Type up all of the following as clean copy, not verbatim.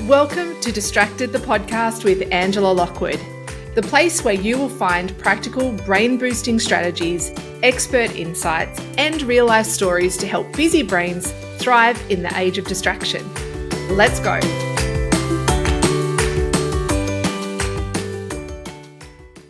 Welcome to Distracted, the podcast with Angela Lockwood, the place where you will find practical brain-boosting strategies, expert insights, and real-life stories to help busy brains thrive in the age of distraction. Let's go.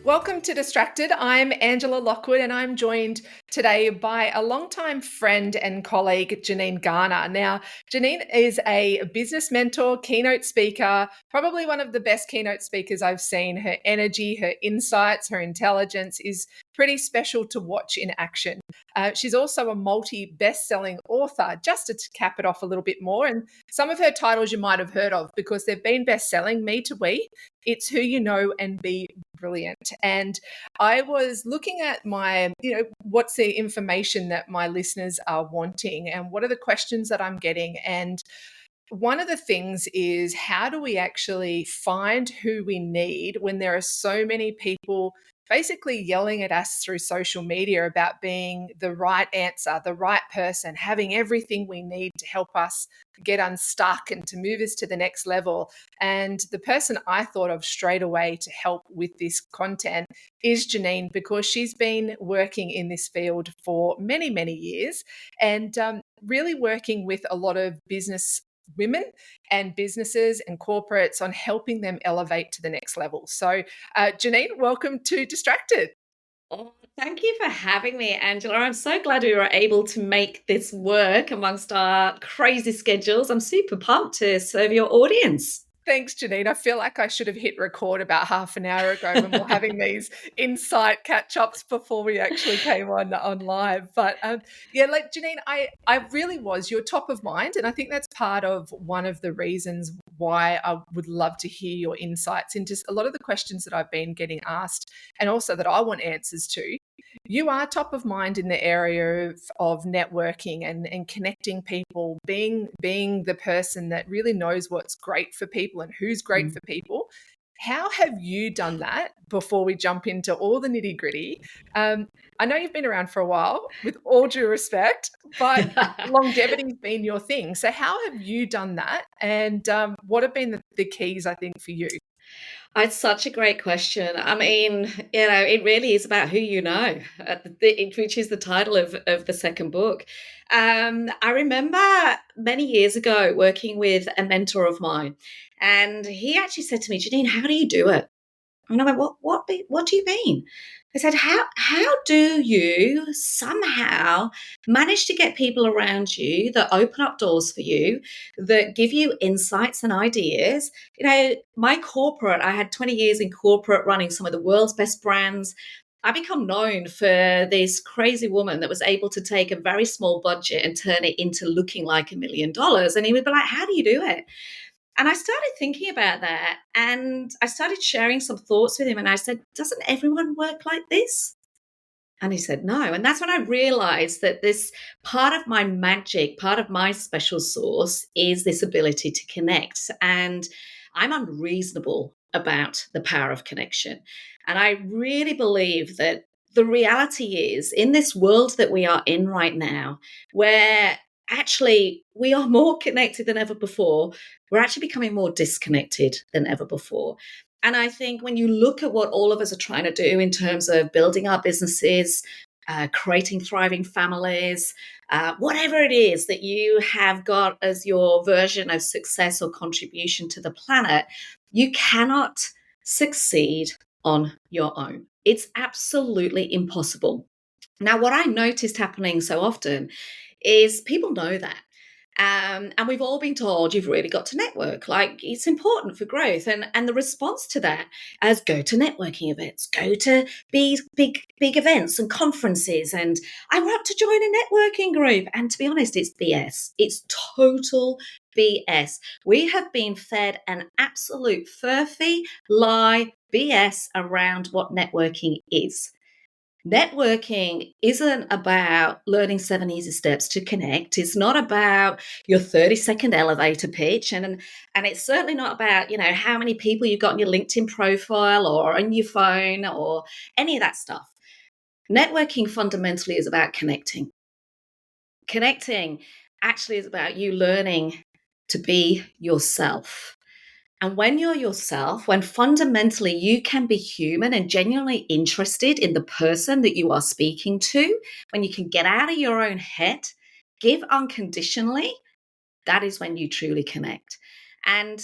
Welcome to Distracted. I'm Angela Lockwood and I'm joined today by a longtime friend and colleague, Janine Garner. Now, Janine is a business mentor, keynote speaker, probably one of the best keynote speakers I've seen. Her energy, her insights, her intelligence is pretty special to watch in action. She's also a multi-best-selling author, just to cap it off a little bit more. And some of her titles you might have heard of because they've been best-selling, Me to We, It's Who You Know and Be Brilliant. And I was looking at what's the information that my listeners are wanting and what are the questions that I'm getting. And one of the things is, how do we actually find who we need when there are so many people basically yelling at us through social media about being the right answer, the right person, having everything we need to help us get unstuck and to move us to the next level. And the person I thought of straight away to help with this content is Janine, because she's been working in this field for many, many years and really working with a lot of business women and businesses and corporates on helping them elevate to the next level. So, Janine, welcome to Distracted. Oh, thank you for having me, Angela. I'm so glad we were able to make this work amongst our crazy schedules. I'm super pumped to serve your audience. Thanks, Janine. I feel like I should have hit record about half an hour ago when we're having these insight catch-ups before we actually came on live. But Janine, I really was, you're top of mind. And I think that's part of one of the reasons why I would love to hear your insights into a lot of the questions that I've been getting asked and also that I want answers to. You are top of mind in the area of networking and connecting people, being the person that really knows what's great for people and who's great for people. How have you done that before we jump into all the nitty gritty? I know you've been around for a while, with all due respect, but longevity's been your thing. So how have you done that? And what have been the keys, I think, for you? It's such a great question. I mean, it really is about who you know, which is the title of the second book. I remember many years ago working with a mentor of mine, and he actually said to me, Janine, how do you do it? And I went, what do you mean? I said, how do you somehow manage to get people around you that open up doors for you, that give you insights and ideas? I had 20 years in corporate running some of the world's best brands. I become known for this crazy woman that was able to take a very small budget and turn it into looking like $1 million. And he would be like, how do you do it? And I started thinking about that and I started sharing some thoughts with him. And I said, doesn't everyone work like this? And he said, no. And that's when I realized that this part of my magic, part of my special sauce is this ability to connect. And I'm unreasonable about the power of connection. And I really believe that the reality is, in this world that we are in right now, where actually we are more connected than ever before, we're actually becoming more disconnected than ever before. And I think when you look at what all of us are trying to do in terms of building our businesses, creating thriving families, whatever it is that you have got as your version of success or contribution to the planet, you cannot succeed on your own. It's absolutely impossible. Now, what I noticed happening so often is people know that. And we've all been told you've really got to network, like it's important for growth. And the response to that is go to networking events, go to big events and conferences. And I want to join a networking group. And to be honest, it's BS. It's total BS. We have been fed an absolute furphy lie BS around what networking is. Networking isn't about learning 7 easy steps to connect. It's not about your 30-second elevator pitch. And it's certainly not about, how many people you've got on your LinkedIn profile or on your phone or any of that stuff. Networking fundamentally is about connecting. Connecting actually is about you learning to be yourself. And when you're yourself, when fundamentally you can be human and genuinely interested in the person that you are speaking to, when you can get out of your own head, give unconditionally, that is when you truly connect. And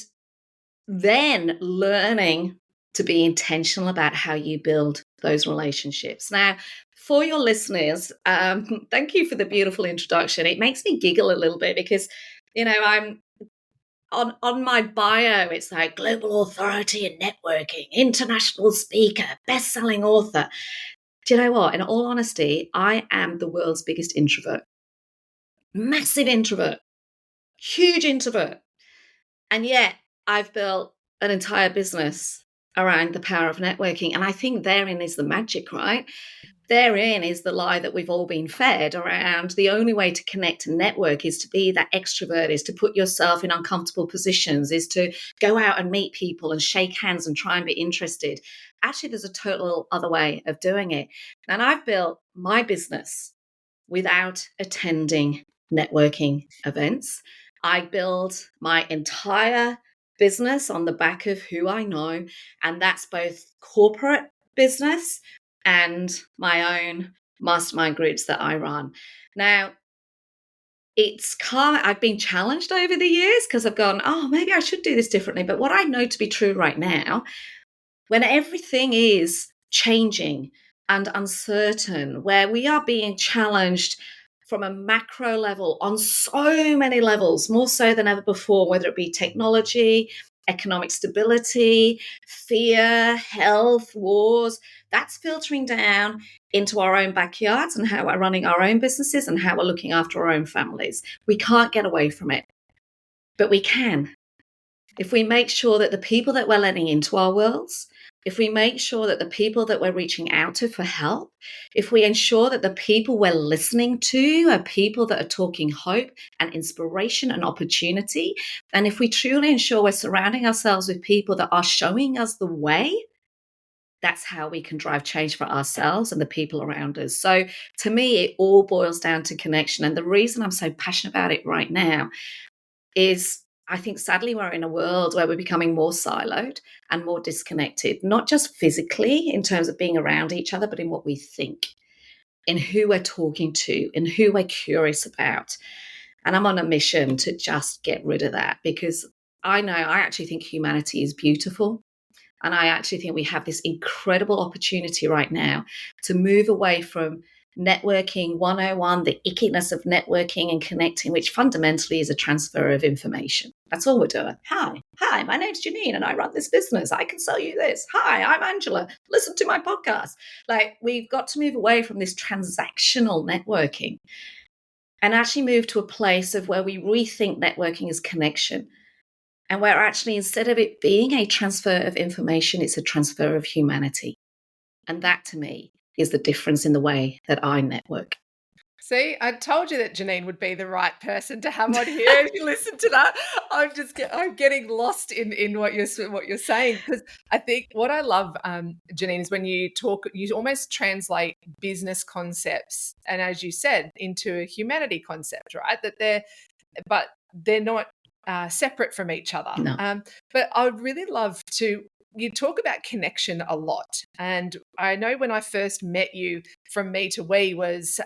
then learning to be intentional about how you build those relationships. Now, for your listeners, thank you for the beautiful introduction. It makes me giggle a little bit because, I'm on my bio, it's like global authority in networking, international speaker, best-selling author. Do you know what? In all honesty, I am the world's biggest introvert. Massive introvert, huge introvert. And yet I've built an entire business around the power of networking. And I think therein is the magic, right? Therein is the lie that we've all been fed around the only way to connect and network is to be that extrovert, is to put yourself in uncomfortable positions, is to go out and meet people and shake hands and try and be interested. Actually, there's a total other way of doing it. And I've built my business without attending networking events. I build my entire business on the back of who I know, and that's both corporate business and my own mastermind groups that I run. Now, I've been challenged over the years because I've gone, oh, maybe I should do this differently. But what I know to be true right now, when everything is changing and uncertain, where we are being challenged from a macro level on so many levels, more so than ever before, whether it be technology, economic stability, fear, health, wars, that's filtering down into our own backyards and how we're running our own businesses and how we're looking after our own families. We can't get away from it, but we can if we make sure that the people that we're letting into our worlds, if we make sure that the people that we're reaching out to for help, if we ensure that the people we're listening to are people that are talking hope and inspiration and opportunity, and if we truly ensure we're surrounding ourselves with people that are showing us the way, that's how we can drive change for ourselves and the people around us. So to me, it all boils down to connection. And the reason I'm so passionate about it right now is I think sadly we're in a world where we're becoming more siloed and more disconnected, not just physically in terms of being around each other, but in what we think, in who we're talking to, in who we're curious about. And I'm on a mission to just get rid of that because I actually think humanity is beautiful. And I actually think we have this incredible opportunity right now to move away from networking 101, the ickiness of networking and connecting, which fundamentally is a transfer of information. That's all we're doing. Hi, my name's Janine and I run this business. I can sell you this. Hi, I'm Angela. Listen to my podcast. Like, we've got to move away from this transactional networking and actually move to a place of where we rethink networking as connection. And where actually, instead of it being a transfer of information, it's a transfer of humanity. And that to me is the difference in the way that I network. See, I told you that Janine would be the right person to have on here. If you listen to that, I'm getting lost in what you're saying because I think what I love, Janine, is when you talk, you almost translate business concepts and, as you said, into a humanity concept, right? But they're not separate from each other. No. But I would really love to. You talk about connection a lot, and I know when I first met you, from me to we was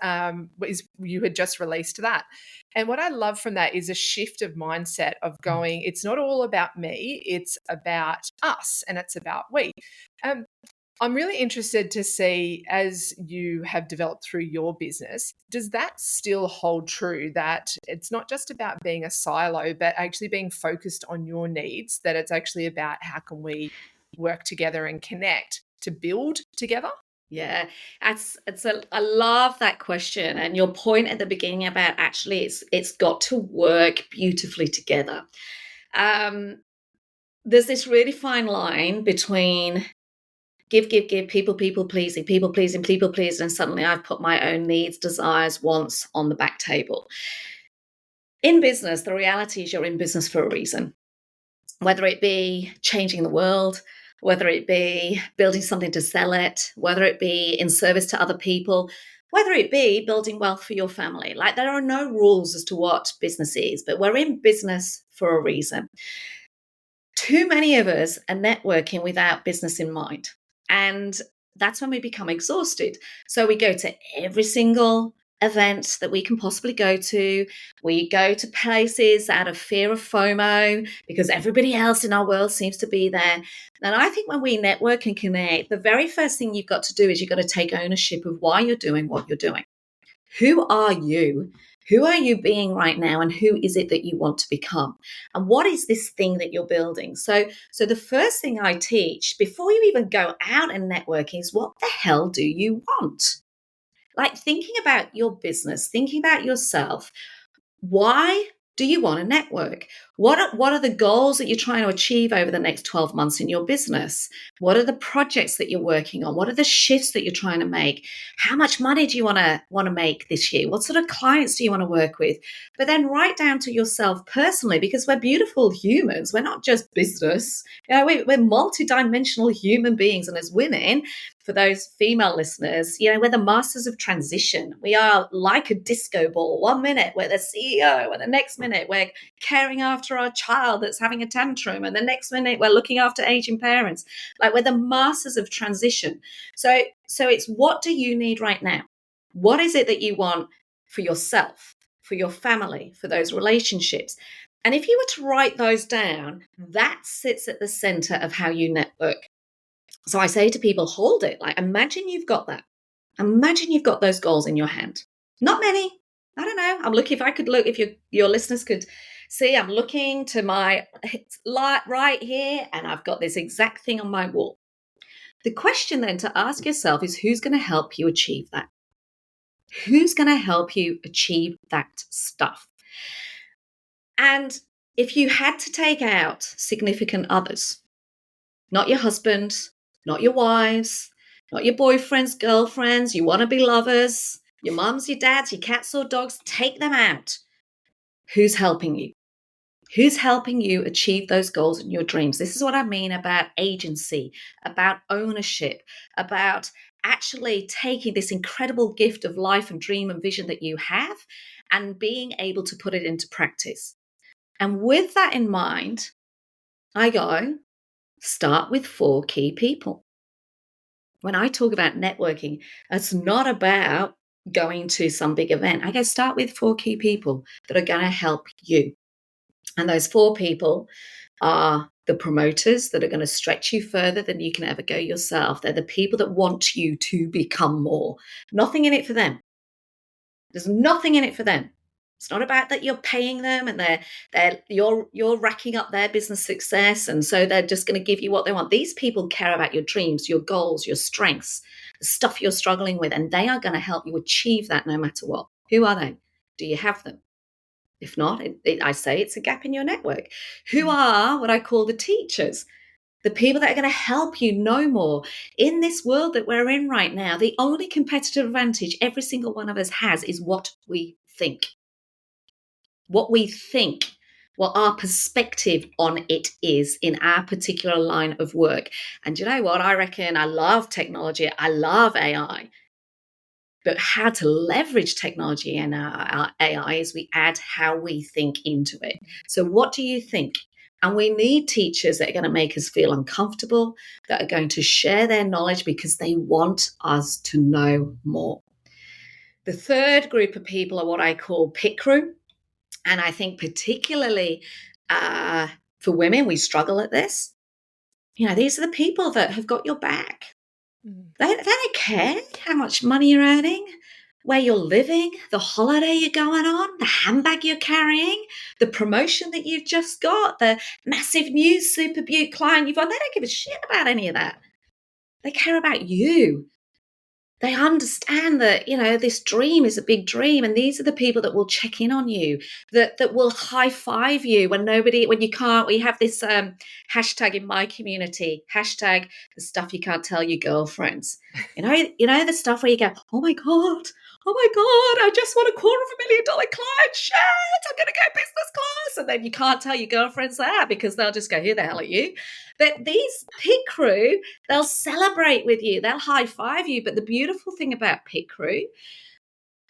you had just released that, and what I love from that is a shift of mindset of going. It's not all about me; it's about us, and it's about we. Um, I'm really interested to see, as you have developed through your business, does that still hold true that it's not just about being a silo, but actually being focused on your needs, that it's actually about how can we work together and connect to build together? Yeah, I love that question and your point at the beginning about actually it's got to work beautifully together. Um, there's this really fine line between give, people pleasing, and suddenly I've put my own needs, desires, wants on the back table. In business, the reality is you're in business for a reason, whether it be changing the world, whether it be building something to sell it, whether it be in service to other people, whether it be building wealth for your family. Like, there are no rules as to what business is, but we're in business for a reason. Too many of us are networking without business in mind. And that's when we become exhausted. So we go to every single event that we can possibly go to. We go to places out of fear of FOMO because everybody else in our world seems to be there. And I think when we network and connect, the very first thing you've got to do is you've got to take ownership of why you're doing what you're doing. Who are you? Who are you being right now? And who is it that you want to become? And what is this thing that you're building? So the first thing I teach before you even go out and networking is, what the hell do you want? Like, thinking about your business, thinking about yourself. Why do you want to network? What are the goals that you're trying to achieve over the next 12 months in your business? What are the projects that you're working on? What are the shifts that you're trying to make? How much money do you want to make this year? What sort of clients do you want to work with? But then right down to yourself personally, because we're beautiful humans. We're not just business. We're multidimensional human beings. And as women, for those female listeners, we're the masters of transition. We are like a disco ball. 1 minute we're the CEO, and the next minute we're caring after our child that's having a tantrum, and the next minute we're looking after aging parents. Like, we're the masters of transition. So it's, what do you need right now? What is it that you want for yourself, for your family, for those relationships? And if you were to write those down, that sits at the center of how you network. So I say to people, hold it. Like, imagine you've got that. Imagine you've got those goals in your hand. Not many. I don't know. I'm looking, if your listeners could see, I'm looking to my light right here, and I've got this exact thing on my wall. The question then to ask yourself is, who's going to help you achieve that? Who's going to help you achieve that stuff? And if you had to take out significant others, not your husband, not your wives, not your boyfriends, girlfriends, you want to be lovers, your mums, your dads, your cats or dogs, take them out. Who's helping you? Who's helping you achieve those goals and your dreams? This is what I mean about agency, about ownership, about actually taking this incredible gift of life and dream and vision that you have and being able to put it into practice. And with that in mind, I go, start with 4 key people. When I talk about networking, it's not about going to some big event. I go, start with 4 key people that are going to help you. And those 4 people are the promoters that are going to stretch you further than you can ever go yourself. They're the people that want you to become more. Nothing in it for them. There's nothing in it for them. It's not about that you're paying them and you're racking up their business success, and so they're just going to give you what they want. These people care about your dreams, your goals, your strengths, the stuff you're struggling with, and they are going to help you achieve that no matter what. Who are they? Do you have them? If not, I say it's a gap in your network. Who are what I call the teachers? The people that are going to help you know more. In this world that we're in right now, the only competitive advantage every single one of us has is what we think. What we think, what our perspective on it is in our particular line of work. And you know what? I reckon, I love technology. I love AI. But how to leverage technology and our AI is we add how we think into it. So what do you think? And we need teachers that are going to make us feel uncomfortable, that are going to share their knowledge because they want us to know more. The third group of people are what I call pit crew. And I think particularly for women, we struggle at this. These are the people that have got your back. They don't care how much money you're earning, where you're living, the holiday you're going on, the handbag you're carrying, the promotion that you've just got, the massive new super beaut client you've got. They don't give a shit about any of that. They care about you. They understand that, this dream is a big dream. And these are the people that will check in on you, that will high five you when you can't. We have this hashtag in my community, hashtag the stuff you can't tell your girlfriends. The stuff where you go, oh my God, I just want $250,000 client. Shit, I'm going to go business class. And then you can't tell your girlfriends that because they'll just go, who the hell are you? But these pit crew, they'll celebrate with you. They'll high five you. But the beautiful thing about pit crew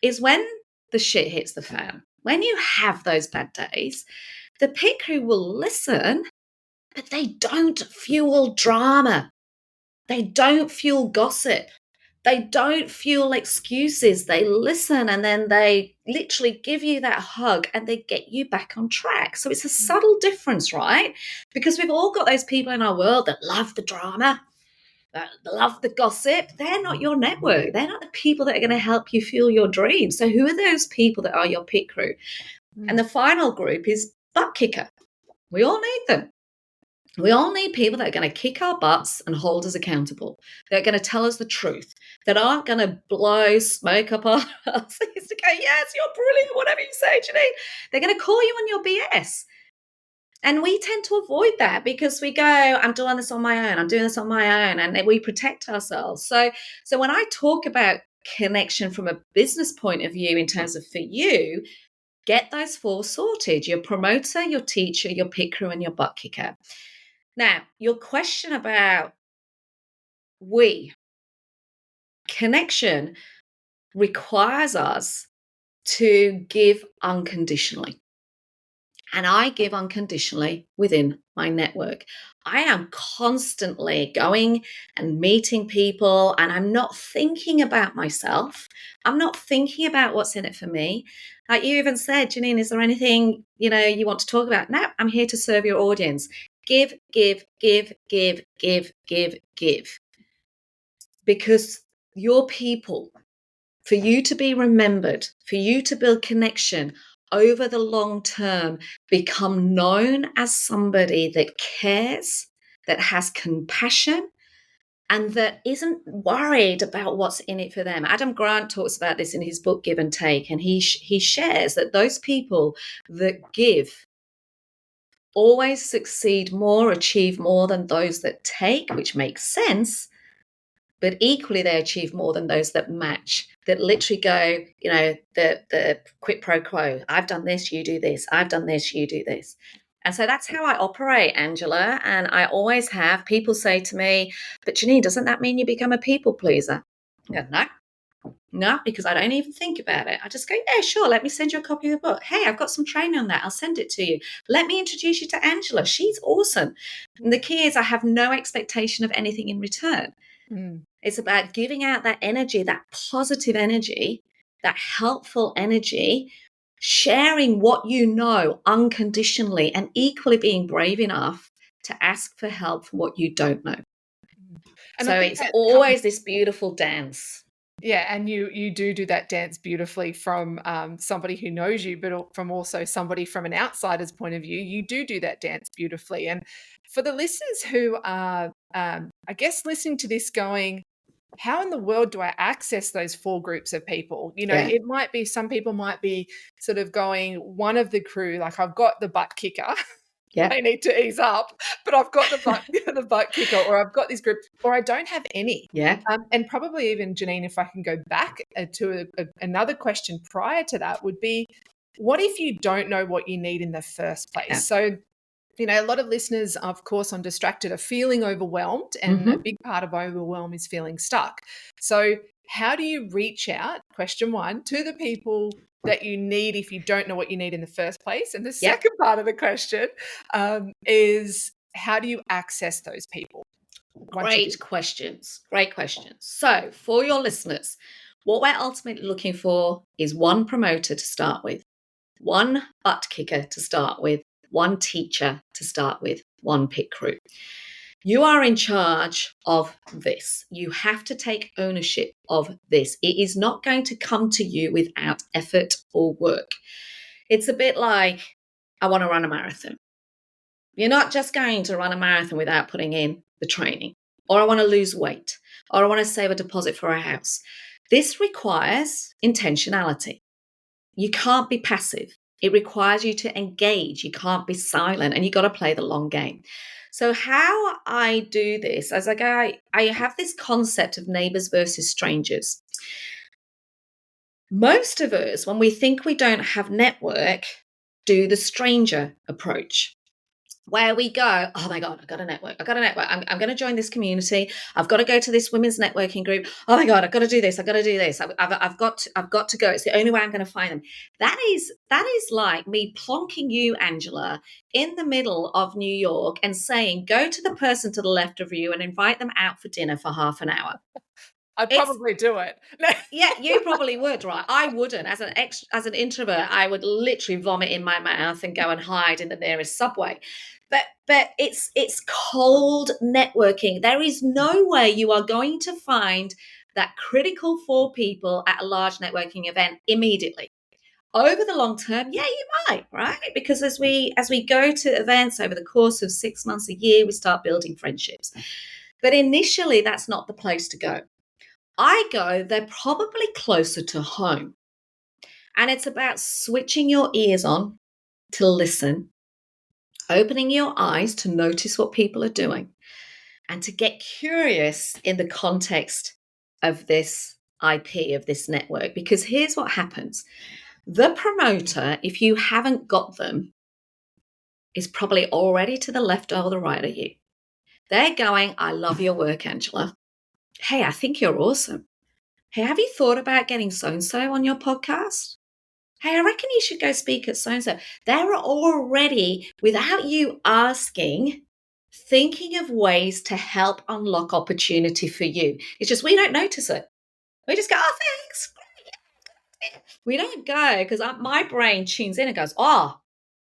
is when the shit hits the fan, when you have those bad days, the pit crew will listen, but they don't fuel drama. They don't fuel gossip. They don't fuel excuses. They listen and then they literally give you that hug and they get you back on track. So it's a subtle difference, right? Because we've all got those people in our world that love the drama, that love the gossip. They're not your network. They're not the people that are going to help you fuel your dreams. So who are those people that are your pit crew? And the final group is butt kicker. We all need them. We all need people that are going to kick our butts and hold us accountable. They're going to tell us the truth. That aren't going to blow smoke up our asses to go, yes, you're brilliant, whatever you say, Janine. They're going to call you on your BS. And we tend to avoid that because we go, I'm doing this on my own. I'm doing this on my own. And we protect ourselves. So when I talk about connection from a business point of view in terms of for you, get those four sorted: your promoter, your teacher, your pit crew, and your butt kicker. Now, your question about connection requires us to give unconditionally. And I give unconditionally within my network. I am constantly going and meeting people, and I'm not thinking about myself. I'm not thinking about what's in it for me. Like you even said, Janine, is there anything, you want to talk about? No, I'm here to serve your audience. Give, give, give, give, give, give, give. Because your people, for you to be remembered, for you to build connection over the long term, become known as somebody that cares, that has compassion, and that isn't worried about what's in it for them. Adam Grant talks about this in his book, Give and Take, and he shares that those people that give always succeed more, achieve more than those that take, which makes sense. But equally, they achieve more than those that match, that literally go, the quid pro quo. I've done this, you do this. I've done this, you do this. And so that's how I operate, Angela. And I always have people say to me, but Janine, doesn't that mean you become a people pleaser? I go, no, because I don't even think about it. I just go, yeah, sure. Let me send you a copy of the book. Hey, I've got some training on that. I'll send it to you. Let me introduce you to Angela. She's awesome. And the key is I have no expectation of anything in return. It's about giving out that energy, that positive energy, that helpful energy, sharing what you know unconditionally, and equally being brave enough to ask for help for what you don't know. And so I think it's always this beautiful dance. Yeah, and you do that dance beautifully from somebody who knows you, but from also somebody from an outsider's point of view. You do that dance beautifully. And for the listeners who are, I guess, listening to this going, how in the world do I access those four groups of people? It might be, some people might be sort of going, one of the crew, like I've got the butt kicker. Yeah. They need to ease up, but I've got the butt kicker, or I've got this group, or I don't have any. Yeah. And probably even, Janine, if I can go back to another question prior to that, would be, what if you don't know what you need in the first place? Yeah. So, a lot of listeners, of course, on Distracted are feeling overwhelmed, and a big part of overwhelm is feeling stuck. So how do you reach out, question one, to the people that you need if you don't know what you need in the first place? And the second part of the question is, how do you access those people? Great questions. So for your listeners, what we're ultimately looking for is one promoter to start with, one butt kicker to start with, one teacher to start with, one pit crew. You are in charge of this. You have to take ownership of this. It is not going to come to you without effort or work. It's a bit like, I want to run a marathon. You're not just going to run a marathon without putting in the training. Or I want to lose weight. Or I want to save a deposit for a house. This requires intentionality. You can't be passive. It requires you to engage. You can't be silent, and you got to play the long game. So how I do this, as I go, I have this concept of neighbors versus strangers. Most of us, when we think we don't have network, do the stranger approach. where we go, oh my God, I've got a network. I'm going to join this community. I've got to go to this women's networking group. Oh my God, I've got to do this. I've got to go. It's the only way I'm going to find them. That is like me plonking you, Angela, in the middle of New York and saying, go to the person to the left of you and invite them out for dinner for half an hour. I'd It's probably do it. Yeah, you probably would, right? I wouldn't. As an introvert, I would literally vomit in my mouth and go and hide in the nearest subway. But it's cold networking. There is no way you are going to find that critical 4 people at a large networking event immediately. Over the long term, yeah, you might, right? Because as we go to events over the course of 6 months, a year, we start building friendships. But initially, that's not the place to go. I go, they're probably closer to home. And it's about switching your ears on to listen, opening your eyes to notice what people are doing, and to get curious in the context of this IP, of this network. Because here's what happens: the promoter, if you haven't got them, is probably already to the left or the right of you. They're going, I love your work, Angela. Hey, I think you're awesome. Hey, have you thought about getting so and so on your podcast? Hey, I reckon you should go speak at so and so. They're already, without you asking, thinking of ways to help unlock opportunity for you. It's just we don't notice it. We just go, oh, thanks. We don't go because my brain tunes in and goes, oh,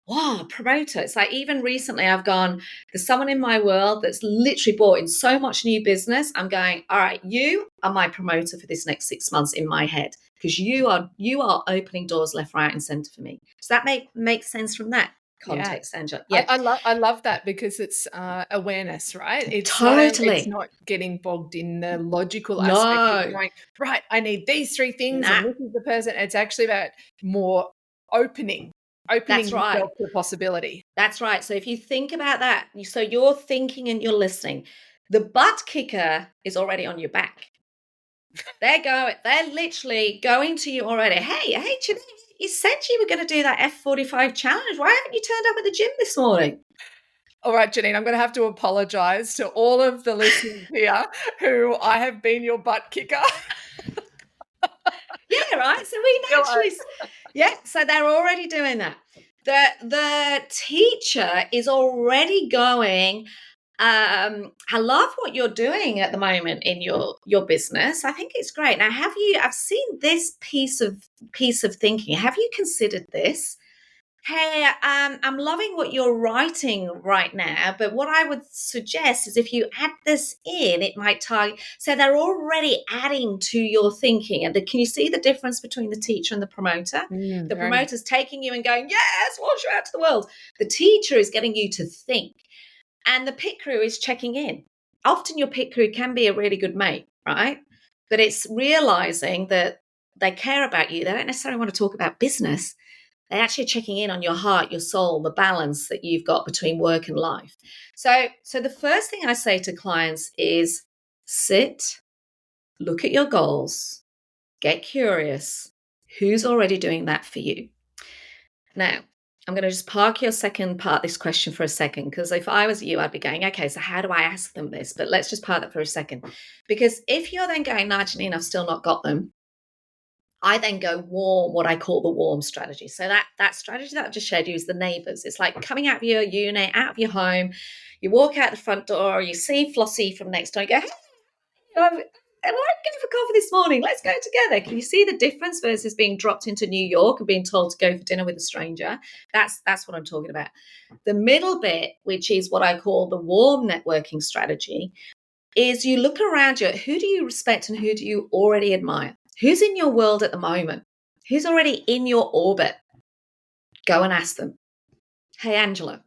wow, promoter. It's like even recently I've gone, there's someone in my world that's literally brought in so much new business. I'm going, all right, you are my promoter for this next 6 months in my head because you are opening doors left, right, and center for me. Does that make sense from that Yeah. context, Angela? Yeah, I love that because it's awareness, right? It's totally. not getting bogged in the logical aspect of No, going, right, I need these 3 things and nah, this is the person. It's actually about more opening that's right. yourself to possibility. That's right. So if you think about that, so you're thinking and you're listening, the butt kicker is already on your back. They're literally going to you already. Hey, Janine, you said you were going to do that F45 challenge. Why haven't you turned up at the gym this morning? All right, Janine, I'm going to have to apologize to all of the listeners here who I have been your butt kicker. Yeah, right. So we naturally, yeah. So they're already doing that. The teacher is already going. I love what you're doing at the moment in your business. I think it's great. Now, I've seen this piece of thinking. Have you considered this? Hey, I'm loving what you're writing right now, but what I would suggest is if you add this in, it might target. So they're already adding to your thinking. And can you see the difference between the teacher and the promoter? The Very much. promoter's taking you and going, yes, launch you out to the world. The teacher is getting you to think. And the pit crew is checking in. Often your pit crew can be a really good mate, right? But it's realizing that they care about you. They don't necessarily want to talk about business. They're actually checking in on your heart, your soul, the balance that you've got between work and life. So the first thing I say to clients is sit, look at your goals, get curious. Who's already doing that for you? Now, I'm going to just park your second part of this question for a second, because if I was you, I'd be going, okay, so how do I ask them this? But let's just park that for a second. Because if you're then going, nah, Janine, I've still not got them, I then go warm, what I call the warm strategy. So that strategy that I've just shared you is the neighbors. It's like coming out of your unit, out of your home, you walk out the front door, you see Flossie from next door, you go, hey, I'm going for coffee this morning. Let's go together. Can you see the difference versus being dropped into New York and being told to go for dinner with a stranger? That's what I'm talking about. The middle bit, which is what I call the warm networking strategy, is you look around you. Who do you respect and who do you already admire? Who's in your world at the moment? Who's already in your orbit? Go and ask them. Hey, Angela,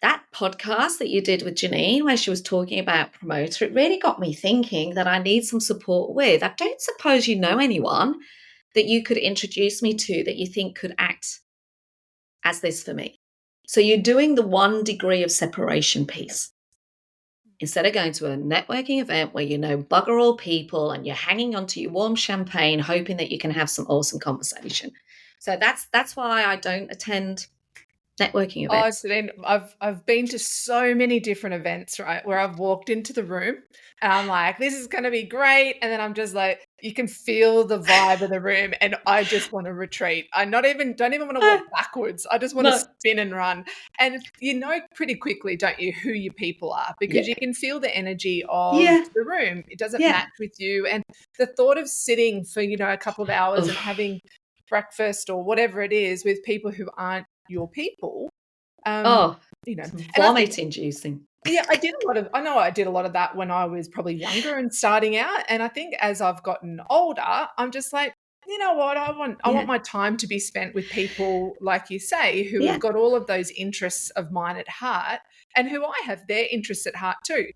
that podcast that you did with Janine, where she was talking about promoter, it really got me thinking that I need some support with. I don't suppose you know anyone that you could introduce me to that you think could act as this for me. So you're doing the 1 degree of separation piece. Instead of going to a networking event where you know bugger all people and you're hanging onto your warm champagne, hoping that you can have some awesome conversation. So that's why I don't attend networking Oh, events? so then I've been to so many different events, right, where I've walked into the room and I'm like, "This is gonna be great," and then I'm just like, you can feel the vibe of the room, and I just want to retreat. I not even don't even want to Ah, walk backwards. I just want to no. spin and run. And you know pretty quickly, don't you, who your people are because Yeah. you can feel the energy of Yeah. the room. It doesn't Yeah. match with you, and the thought of sitting for a couple of hours and Oof. having breakfast or whatever it is with people who aren't your people, um, Oh, it's and I think vomit inducing. yeah, I know I did a lot of that when I was probably younger and starting out, and I think as I've gotten older, I'm just like, "You know what? I want Yeah. my time to be spent with people, like you say, who have Yeah. got all of those interests of mine at heart and who I have their interests at heart too."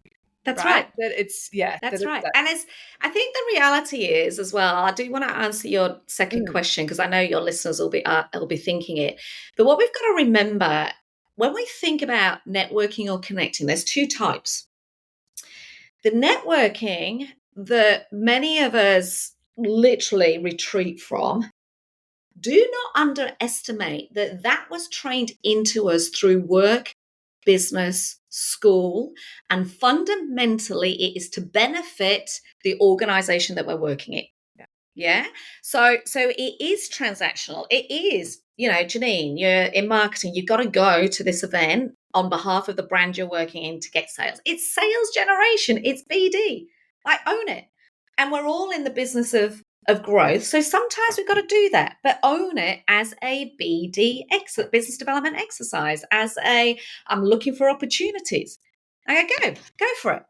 That's Right? right. That it's yeah, that That's it's right. that And I think the reality is as well, I do want to answer your second mm, question because I know your listeners will be thinking it. But what we've got to remember when we think about networking or connecting, there's two types. The networking that many of us literally retreat from, do not underestimate that that was trained into us through work, business, school, and fundamentally it is to benefit the organization that we're working in. yeah. Yeah. So it is transactional. It is, Janine, you're in marketing, you've got to go to this event on behalf of the brand you're working in to get sales. It's sales generation, it's BD. I own it. And we're all in the business of growth. So sometimes we've got to do that, but own it as a business development exercise, as I'm looking for opportunities. I go for it.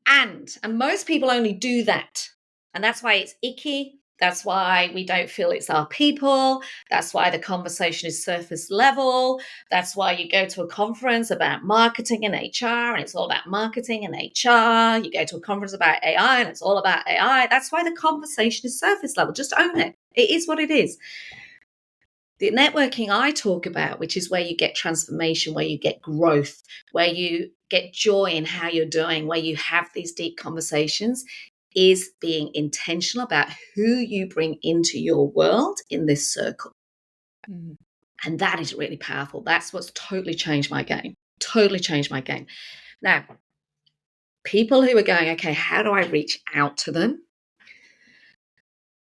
And most people only do that. And that's why it's icky. That's why we don't feel it's our people. That's why the conversation is surface level. That's why you go to a conference about marketing and HR and it's all about marketing and HR. You go to a conference about AI and it's all about AI. That's why the conversation is surface level. Just own it. It is what it is. The networking I talk about, which is where you get transformation, where you get growth, where you get joy in how you're doing, where you have these deep conversations, is being intentional about who you bring into your world in this circle. Mm, And that is really powerful. That's what's totally changed my game. Totally changed my game. Now, people who are going, okay, how do I reach out to them?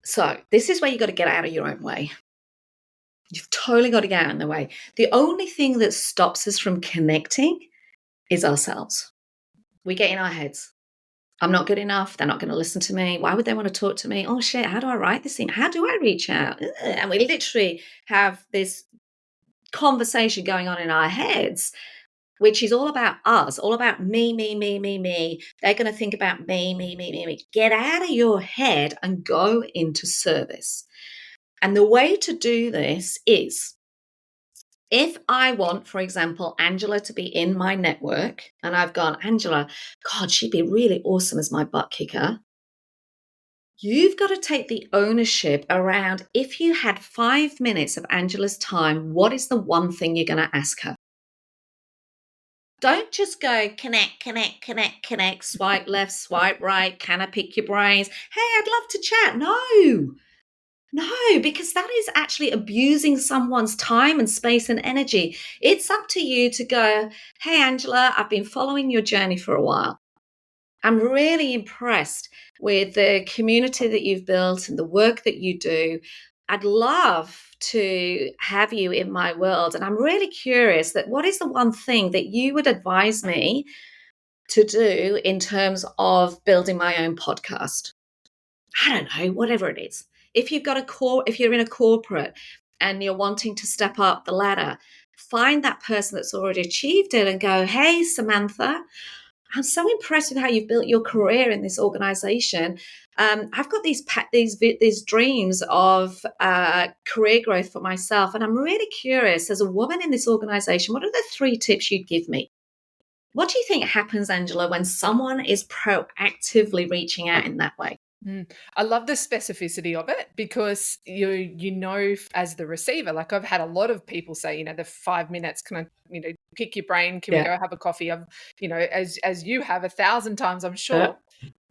So, this is where you got to get out of your own way. You've totally got to get out of the way. The only thing that stops us from connecting is ourselves. We get in our heads. I'm not good enough. They're not going to listen to me. Why would they want to talk to me? Oh shit, how do I write this thing? How do I reach out? And we literally have this conversation going on in our heads, which is all about us, all about me, me, me, me, me. They're going to think about me, me, me, me, me. Get out of your head and go into service. And the way to do this is if I want, for example, Angela to be in my network and I've gone, Angela, God, she'd be really awesome as my butt kicker. You've got to take the ownership around if you had 5 minutes of Angela's time, what is the one thing you're going to ask her? Don't just go connect, connect, connect, connect, swipe left, swipe right. Can I pick your brains? Hey, I'd love to chat. No, because that is actually abusing someone's time and space and energy. It's up to you to go, hey, Angela, I've been following your journey for a while. I'm really impressed with the community that you've built and the work that you do. I'd love to have you in my world. And I'm really curious that what is the one thing that you would advise me to do in terms of building my own podcast? I don't know, whatever it is. If you're in a corporate and you're wanting to step up the ladder, find that person that's already achieved it and go, hey, Samantha, I'm so impressed with how you've built your career in this organization. I've got these dreams of career growth for myself, and I'm really curious. As a woman in this organization, what are the 3 tips you'd give me? What do you think happens, Angela, when someone is proactively reaching out in that way? I love the specificity of it because as the receiver, like I've had a lot of people say, the 5 minutes, can I, pick your brain? Can we Yeah. go have a coffee? I've, as you have 1,000 times, I'm Uh, sure.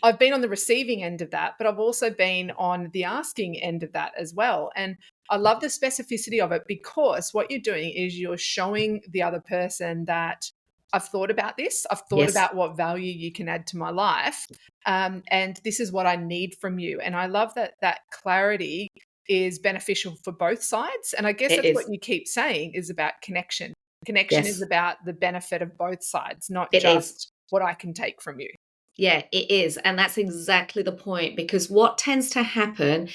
I've been on the receiving end of that, but I've also been on the asking end of that as well. And I love the specificity of it because what you're doing is you're showing the other person that I've thought about this. I've thought yes, about what value you can add to my life. And this is what I need from you. And I love that clarity is beneficial for both sides. And I guess it that's what is. you keep saying is about connection. Connection is Yes, about the benefit of both sides, not it is. just what I can take from you. Yeah, it is. And that's exactly the point, because what tends to happen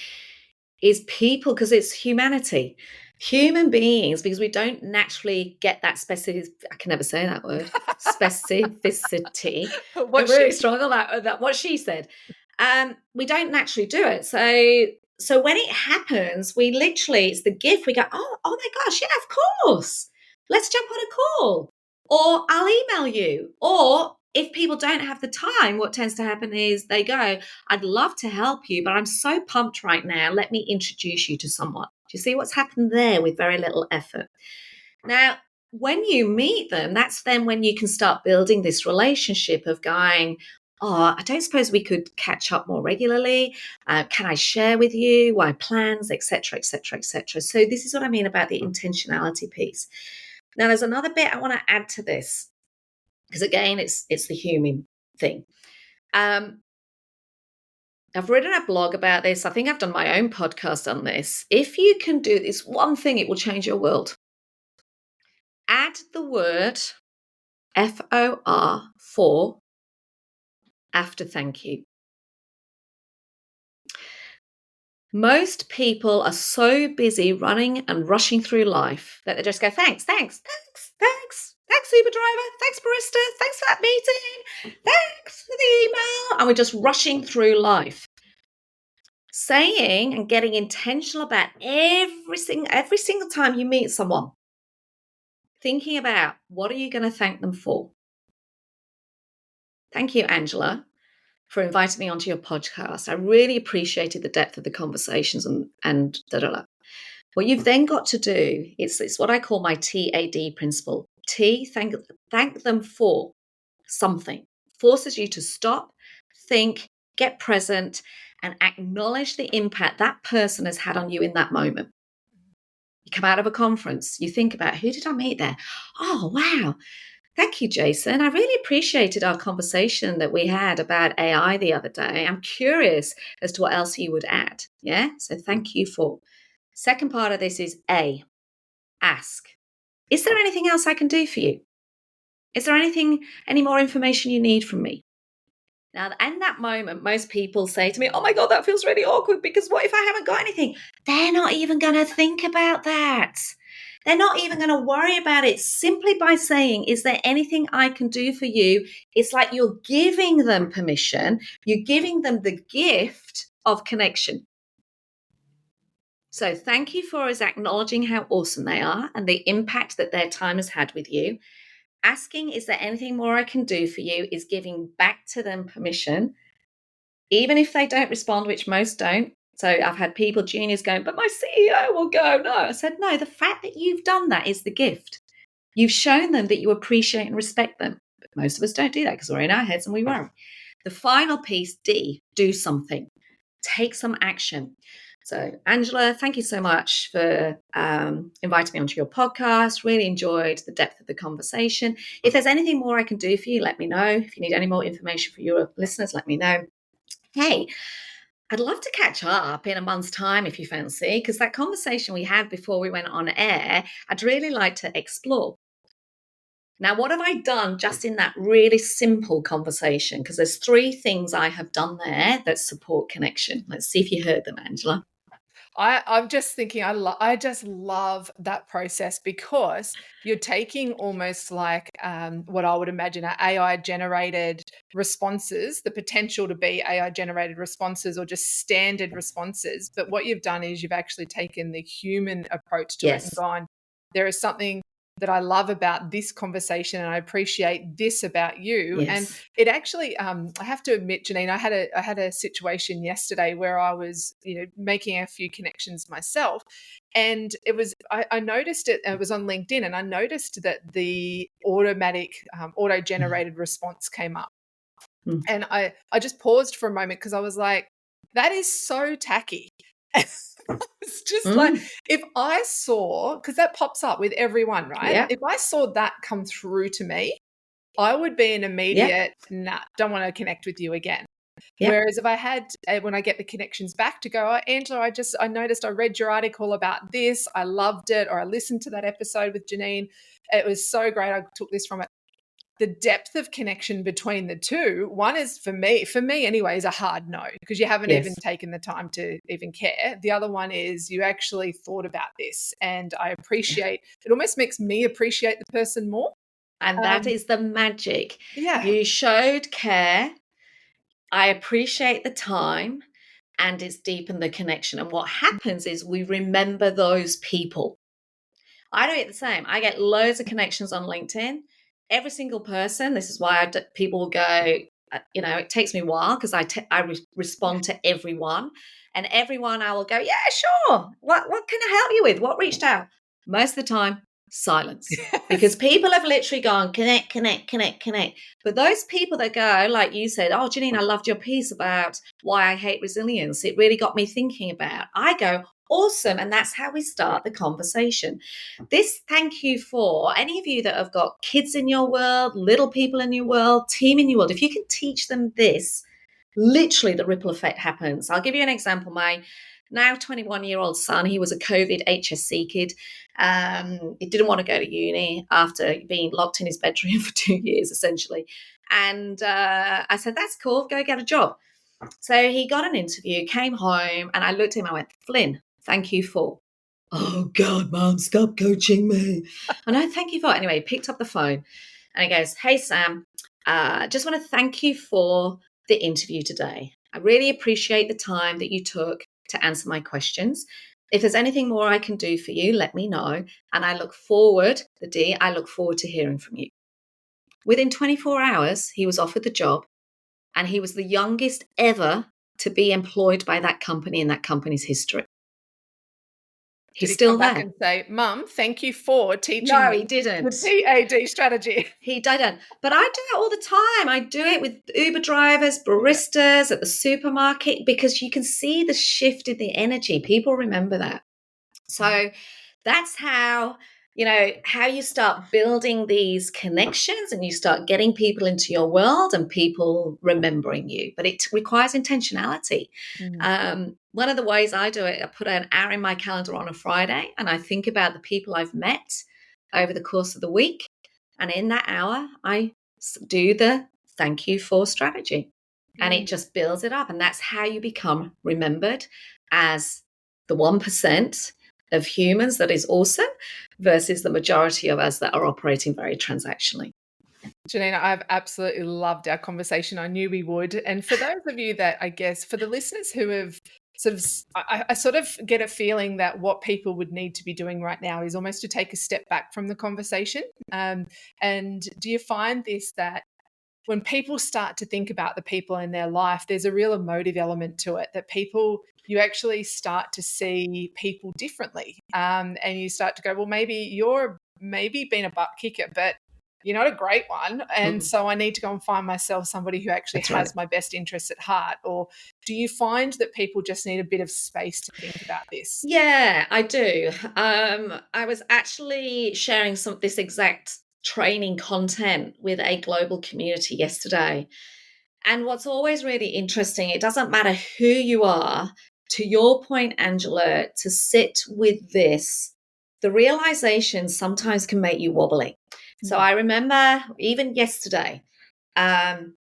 is people, because it's humanity, human beings, because we don't naturally get that specific, I can never say that word, specificity. I'm What really she strong on that what she said. We don't naturally do it. So when it happens, we literally, it's the gift. We go, oh my gosh, yeah, of course. Let's jump on a call. Or I'll email you. Or if people don't have the time, what tends to happen is they go, I'd love to help you, but I'm so pumped right now. Let me introduce you to someone. Do you see what's happened there with very little effort? Now, when you meet them, that's then when you can start building this relationship of going, oh, I don't suppose we could catch up more regularly. Can I share with you my plans, etc., etc., etc. So this is what I mean about the intentionality piece. Now, there's another bit I want to add to this, because again, it's the human thing. Um, I've written a blog about this. I think I've done my own podcast on this. If you can do this one thing, it will change your world. Add the word FOR after thank you. Most people are so busy running and rushing through life that they just go, thanks, thanks, thanks, thanks, thanks, Uber driver, thanks, barista, thanks for that meeting, thanks for the email. And we're just rushing through life. Saying and getting intentional about every single time you meet someone, thinking about what are you going to thank them for. Thank you, Angela, for inviting me onto your podcast. I really appreciated the depth of the conversations and da da da. What you've then got to do, it's what I call my TAD principle. Thank them for something. Forces you to stop, think, get present, and acknowledge the impact that person has had on you in that moment. You come out of a conference, you think about, who did I meet there? Oh, wow. Thank you, Jason. I really appreciated our conversation that we had about AI the other day. I'm curious as to what else you would add. Yeah. So thank you for. Second part of this is ask. Is there anything else I can do for you? Is there any more information you need from me? Now, in that moment, most people say to me, oh my God, that feels really awkward, because what if I haven't got anything? They're not even going to think about that. They're not even going to worry about it. Simply by saying, is there anything I can do for you? It's like you're giving them permission. You're giving them the gift of connection. So thank you for is acknowledging how awesome they are and the impact that their time has had with you. Asking, is there anything more I can do for you, is giving back to them permission, even if they don't respond, which most don't. So I've had people, juniors, going, but my CEO will go. No, I said, no, the fact that you've done that is the gift. You've shown them that you appreciate and respect them. But most of us don't do that because we're in our heads and we worry. The final piece, D, do something. Take some action. So, Angela, thank you so much for inviting me onto your podcast. Really enjoyed the depth of the conversation. If there's anything more I can do for you, let me know. If you need any more information for your listeners, let me know. Hey, I'd love to catch up in a month's time if you fancy, because that conversation we had before we went on air, I'd really like to explore. Now, what have I done just in that really simple conversation? Because there's 3 things I have done there that support connection. Let's see if you heard them, Angela. I'm just thinking, I just love that process because you're taking almost like what I would imagine are AI generated responses, the potential to be AI generated responses or just standard responses. But what you've done is you've actually taken the human approach to it and Yes. gone, there is something that I love about this conversation, and I appreciate this about you. And Yes. it actually, I have to admit, Janine, I had a situation yesterday where I was, making a few connections myself, and I noticed it. It was on LinkedIn, and I noticed that the automatic, auto generated response came up, Mm. and I just paused for a moment because I was like, that is so tacky. It's just like, Mm. if I saw, because that pops up with everyone, right? Yeah. If I saw that come through to me, I would be an Yeah. immediate, nah, don't want to connect with you again. Yeah. Whereas if I had, when I get the connections back to go, oh, Angela, I noticed I read your article about this. I loved it. Or I listened to that episode with Janine. It was so great. I took this from it. The depth of connection between the two, one is for me anyway, is a hard no, because you haven't even Yes. taken the time to even care. The other one is you actually thought about this, and I Yeah. appreciate it. Almost makes me appreciate the person more. And that Um, is the magic. yeah. You showed care. I appreciate the time, and it's deepened the connection. And what happens is we remember those people. I do it the same. I get loads of connections on LinkedIn. Every single person. This is why people will go. It takes me a while because respond to everyone, and everyone I will go, yeah, sure. What can I help you with? What reached out? Most of the time, silence, because Yes. people have literally gone connect, connect, connect, connect. But those people that go, like you said, oh, Janine, I loved your piece about why I hate resilience. It really got me thinking about. I go, awesome, and that's how we start the conversation. This thank you for any of you that have got kids in your world, little people in your world, team in your world. If you can teach them this, literally the ripple effect happens. I'll give you an example. My now 21-year-old son, he was a COVID HSC kid. He didn't want to go to uni after being locked in his bedroom for 2 years, essentially. And I said, that's cool, go get a job. So he got an interview, came home, and I looked at him, I went, Flynn, thank you for. Oh God, Mom, stop coaching me. I know, thank you for. Anyway, he picked up the phone and he goes, hey, Sam, just want to thank you for the interview today. I really appreciate the time that you took to answer my questions. If there's anything more I can do for you, let me know. And I look forward to hearing from you. Within 24 hours, he was offered the job, and he was the youngest ever to be employed by that company in that company's history. Did He's he come still back there. and say, Mum, thank you for teaching No, he me the didn't. TAD strategy? He didn't. But I do it all the time. I do it with Uber drivers, Yeah. baristas at the supermarket, because you can see the shift in the energy. People remember that. So that's how you start building these connections, and you start getting people into your world and people remembering you. But it requires intentionality. Mm. One of the ways I do it, I put an hour in my calendar on a Friday, and I think about the people I've met over the course of the week. And in that hour, I do the thank you for strategy. And it Mm. just builds it up. And that's how you become remembered as the 1% of humans that is awesome versus the majority of us that are operating very transactionally. Janina, I've absolutely loved our conversation. I knew we would. And for those of you that, I guess, for the listeners who have I sort of get a feeling that what people would need to be doing right now is almost to take a step back from the conversation. And do you find this, that when people start to think about the people in their life, there's a real emotive element to it, that you actually start to see people differently. And you start to go, well, maybe you're being a butt kicker, but you're not a great one. And Mm, so I need to go and find myself somebody who actually that's right. has my best interests at heart. Or do you find that people just need a bit of space to think about this? Yeah, I do. I was actually sharing this exact training content with a global community yesterday. And what's always really interesting, it doesn't matter who you are, to your point, Angela, to sit with this, the realization sometimes can make you wobbly. So Mm. I remember even yesterday, um,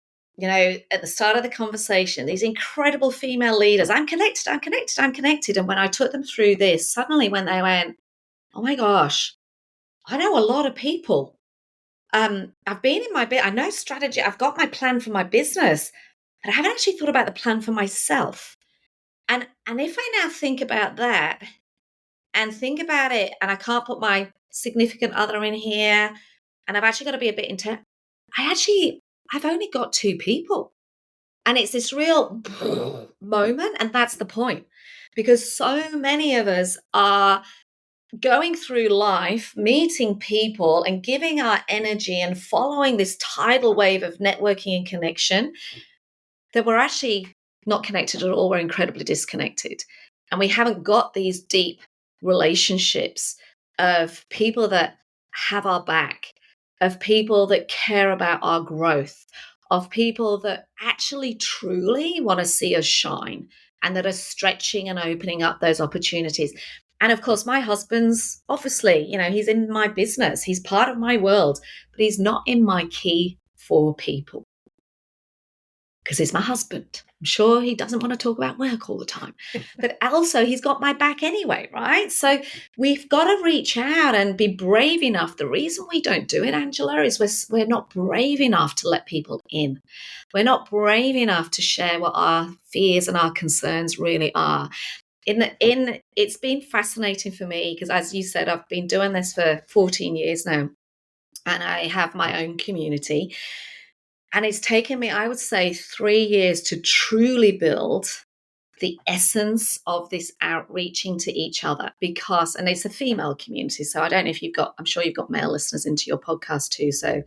at the start of the conversation, these incredible female leaders, I'm connected, I'm connected, I'm connected. And when I took them through this, suddenly when they went, oh my gosh, I know a lot of people. I've been in my bit, I know strategy, I've got my plan for my business, but I haven't actually thought about the plan for myself. And if I now think about that and think about it, and I can't put my significant other in here, and I've actually got to be a bit intense. I've only got 2 people. And it's this real moment. And that's the point. Because so many of us are going through life, meeting people and giving our energy and following this tidal wave of networking and connection that we're actually not connected at all. We're incredibly disconnected. And we haven't got these deep relationships of people that have our back, of people that care about our growth, of people that actually truly want to see us shine and that are stretching and opening up those opportunities. And of course, my husband's obviously, he's in my business, he's part of my world, but he's not in my key 4 people because he's my husband. I'm sure he doesn't want to talk about work all the time, but also he's got my back anyway, right? So we've got to reach out and be brave enough. The reason we don't do it, Angela, is we're not brave enough to let people in. We're not brave enough to share what our fears and our concerns really are. It's been fascinating for me because, as you said, I've been doing this for 14 years now, and I have my own community. And it's taken me, I would say, 3 years to truly build the essence of this outreaching to each other and it's a female community. So I don't know if I'm sure you've got male listeners into your podcast too. So,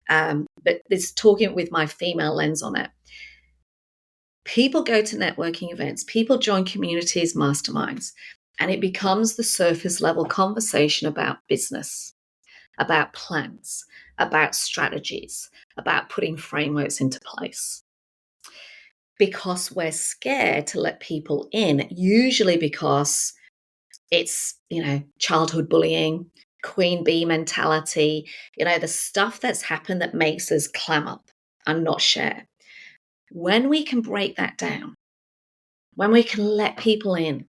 but it's talking with my female lens on it. People go to networking events, people join communities, masterminds, and it becomes the surface level conversation about business, about plans, about strategies, about putting frameworks into place. Because we're scared to let people in, usually because it's, childhood bullying, queen bee mentality, the stuff that's happened that makes us clam up and not share. When we can break that down, when we can let people in,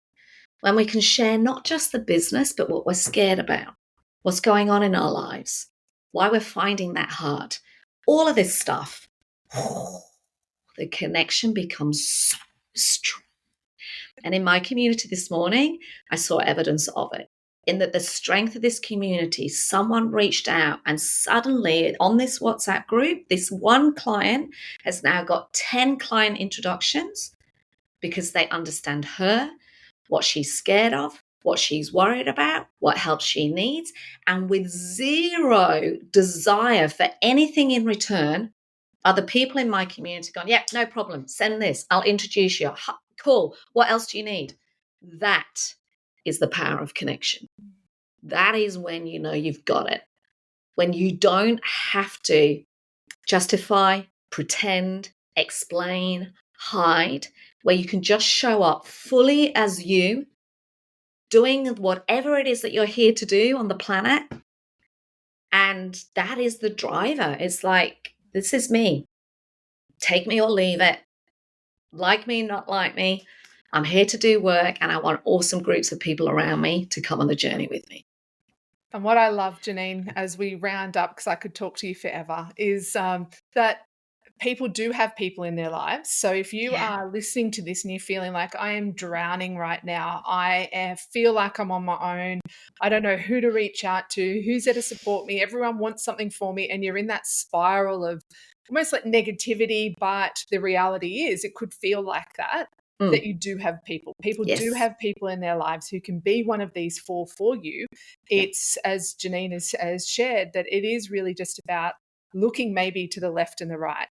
when we can share not just the business, but what we're scared about, what's going on in our lives, why we're finding that hard, all of this stuff, the connection becomes so strong. And in my community this morning, I saw evidence of it. In that the strength of this community, someone reached out and suddenly on this WhatsApp group, this one client has now got 10 client introductions because they understand her, what she's scared of, what she's worried about, what help she needs, and with zero desire for anything in return, are the people in my community going, yeah, no problem, send this, I'll introduce you. Cool, what else do you need? That is the power of connection. That is when you know you've got it. When you don't have to justify, pretend, explain, hide, where you can just show up fully as you, doing whatever it is that you're here to do on the planet. And that is the driver. It's like, this is me. Take me or leave it. Like me, not like me. I'm here to do work, and I want awesome groups of people around me to come on the journey with me. And what I love, Janine, as we round up, because I could talk to you forever, is that people do have people in their lives. So if you are listening to this and you're feeling like I am drowning right now, I feel like I'm on my own, I don't know who to reach out to, who's there to support me, everyone wants something for me, and you're in that spiral of almost like negativity, but the reality is it could feel like that. That you do have people. People do have people in their lives who can be one of these 4 for you. It's, as Janine has shared, that it is really just about looking maybe to the left and the right,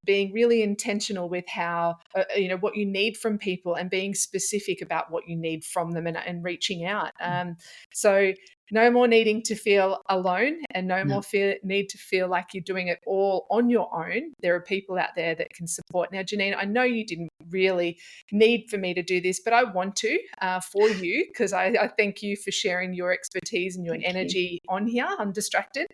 being really intentional with how, what you need from people and being specific about what you need from them and reaching out. So no more needing to feel alone and no more need to feel like you're doing it all on your own. There are people out there that can support. Now, Janine, I know you didn't really need for me to do this, but I want to for you, because I thank you for sharing your expertise and your energy on here. I'm distracted.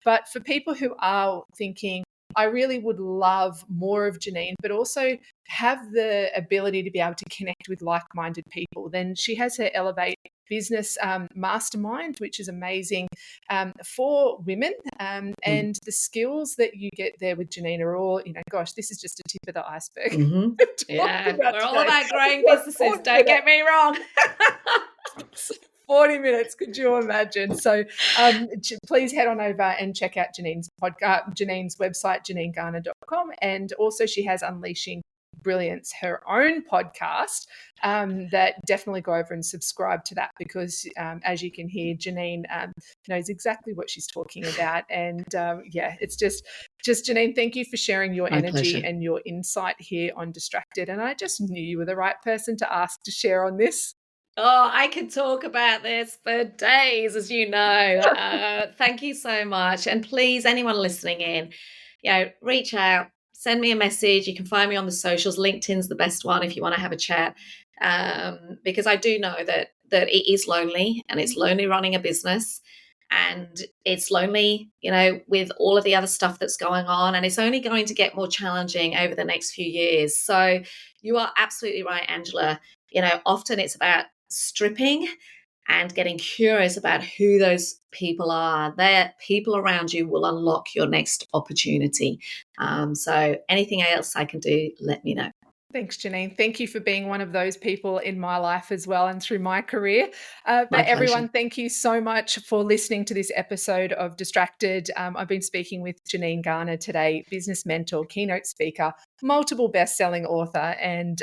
But for people who are thinking, I really would love more of Janine, but also have the ability to be able to connect with like-minded people, then she has her Elevate Business Mastermind, which is amazing for women. And the skills that you get there with Janine are all, gosh, this is just a tip of the iceberg. Yeah, we're all about growing businesses, don't get me wrong. 40 minutes. Could you imagine? So please head on over and check out Janine's podcast, Janine's website, janinegarner.com. And also she has Unleashing Brilliance, her own podcast, that definitely go over and subscribe to that, because as you can hear, Janine knows exactly what she's talking about. And it's just Janine, thank you for sharing your My energy pleasure. and your insight here on Distracted. And I just knew you were the right person to ask to share on this. Oh, I could talk about this for days, as you know. Thank you so much. And please, anyone listening in, reach out, send me a message. You can find me on the socials. LinkedIn's the best one if you want to have a chat. Because I do know that it is lonely, and it's lonely running a business, and it's lonely, with all of the other stuff that's going on, and it's only going to get more challenging over the next few years. So you are absolutely right, Angela. Often it's about stripping and getting curious about who those people are. Their people around you will unlock your next opportunity. So anything else I can do, let me know. Thanks, Janine. Thank you for being one of those people in my life as well and through my career. My But pleasure. everyone, thank you so much for listening to this episode of Distracted. I've been speaking with Janine Garner today, business mentor, keynote speaker, multiple best-selling author, and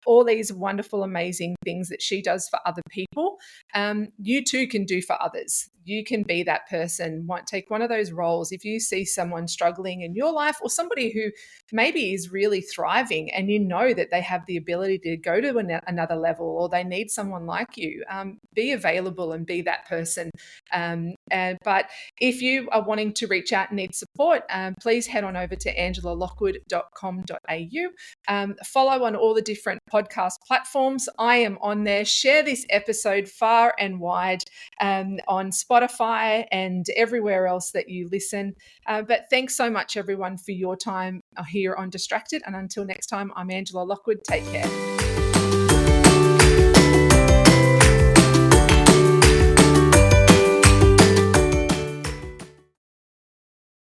all these wonderful, amazing things that she does for other people. You too can do for others. You can be that person. Take one of those roles. If you see someone struggling in your life, or somebody who maybe is really thriving, and you know that they have the ability to go to another level, or they need someone like you, be available and be that person. But if you are wanting to reach out and need support, please head on over to angelalockwood.com.au. Follow on all the different podcast platforms. I am on there. Share this episode far and wide, on Spotify and everywhere else that you listen. But thanks so much, everyone, for your time here on Distracted. And until next time, I'm Angela Lockwood. Take care.